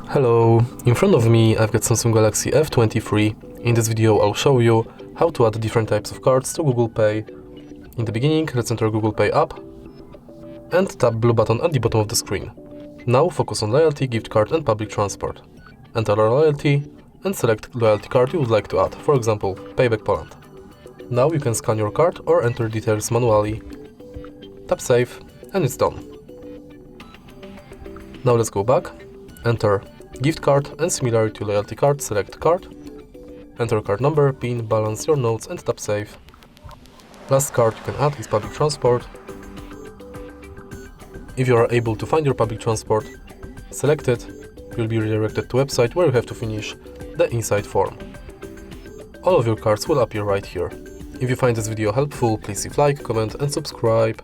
Hello, in front of me I've got Samsung Galaxy F23. In this video I'll show you how to add different types of cards to Google Pay. In the beginning, let's enter Google Pay app and tap blue button at the bottom of the screen. Now focus on loyalty, gift card and public transport. Enter loyalty and select loyalty card you would like to add, for example, Payback Poland. Now you can scan your card or enter details manually. Tap save and it's done. Now let's go back, enter gift card and similar to loyalty card, select card, enter card number, PIN, balance, your notes and tap save. Last card you can add is public transport. If you are able to find your public transport, select it, you'll be redirected to a website where you have to finish the inside form. All of your cards will appear right here. If you find this video helpful, please leave like, comment and subscribe.